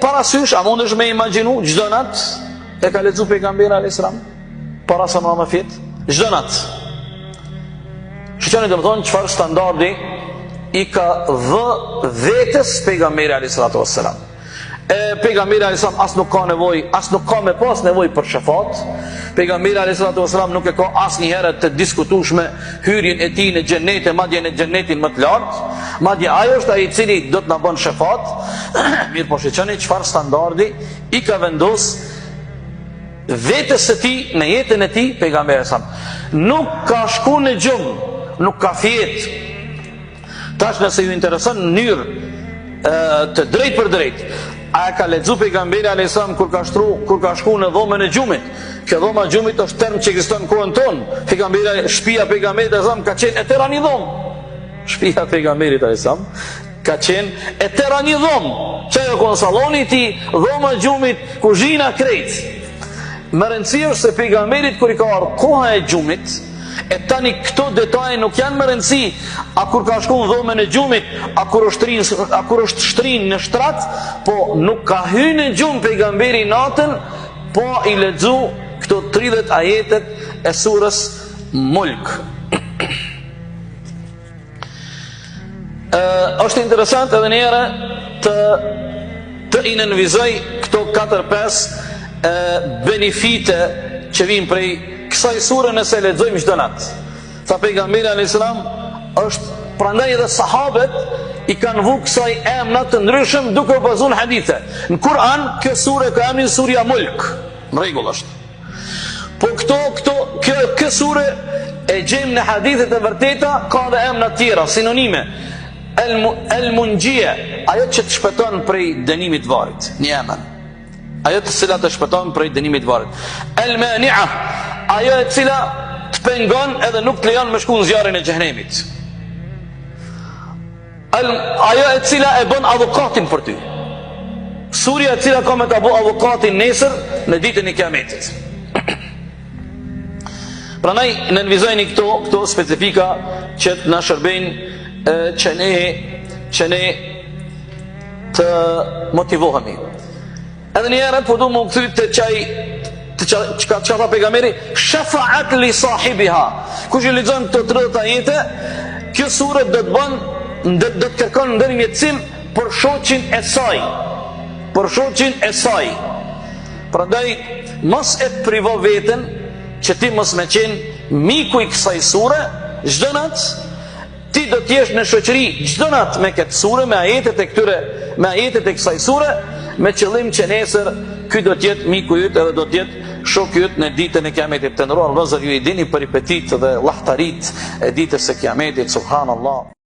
parasysh, a mundesh me imagjinu, çdo nat e ka lexuar pejgamberi alayhis salam para sa më fjet, çdo nat. Shqiptani do të thonë çfarë standardi i ka dhë vetes pejgamberi alayhis salam. Pejgamberi alayhis salam as nuk ka nevojë, as nuk ka me pas nevojë për shafat. Pejgamberi alayhis salam nuk e ka asnjëherë të diskutueshme hyrjen e tij në xhenet e madje në xhenetin më të lartë. Madje ajo është ai i cili do të na bën shafat. Mirë po shqiptani çfarë standardi i ka vendos vetes së tij në jetën e tij pejgamberi alayhis salam. Nuk ka shku në gjumë, nuk ka fjet. Tash nëse ju intereson në mënyrë të drejt për drejt, a ka lexuar pejgamberi alayhis salam kur ka shku në dhomën e gjumit? Kjo dhoma e gjumit është term që ekziston në kohën tonë. Pejgamberi, shtëpia e pejgamberit alayhis salam ka qenë e tëra një dhomë. Shtëpia e pejgamberit alayhis salam ka qenë e tëra një dhomë. Çajo kon salloni i tij, dhoma e gjumit, kuzhina krejt. Më rëndësishme është se pejgamberit kur i ka ardhur koha e gjumit, e tani këto detaje nuk janë më rëndësi, a kur ka shku në dhomën e gjumit, a kur është shtrin në shtrat, po nuk ka hyrë në gjumë pejgamberi natën, po i lexu këto 30 ajetet e surës Mulk. Është interesant edhe njëherë të i nënvizoj këto 4-5 benefite që vinë prej kësaj sure nëse lexojmë çdo natë. Tha pejgamberi alayhis salam është, prandaj edhe sahabët i kanë vu kësaj emra të ndryshëm duke u bazuar në hadithe. Në Kur'an kjo sure ka emrin surja Mulk. Në rregull është. Po kjo sure e gjejmë në hadithe të vërteta, ka edhe emra të tjera sinonime. El-Munjia, ajo që të shpëton prej dënimit të varrit, një emër. Ajo të cilat të shpëton prej dënimit të varrit. El-Mani'a, ajo e cila të pengon edhe nuk të lejon me shku në zjarrin e xhenemit. Ajo e cila e bën avokatin për ty. Surja e cila ka me të bëj avokatin nesër në ditën e Kiametit. Prandaj nënvizojeni këto specifika që na shërbejnë që ne të motivohemi. Edhe njerët po du më këthy të që ka tha pejgamberi, shafa'at li sahibiha. Kush i lexon këto 30 ajete, kjo sure do të bën, do të kërkon ndërmjetësim për shoqin e saj. Për shoqin e saj. Prandaj mos e privo veten që ti mos me qenë miku i kësaj sure, çdo natë ti do të jesh në shoqëri çdo natë me këtë sure, me ajetet e kësaj sure, me qëllim që nesër ky do të jetë miku yt edhe do të jetë shoku yt në ditën e Kiametit. Të nderuar vëllezër, ju i dini peripetit dhe llahtarit e ditës së Kiametit, subhanallahu.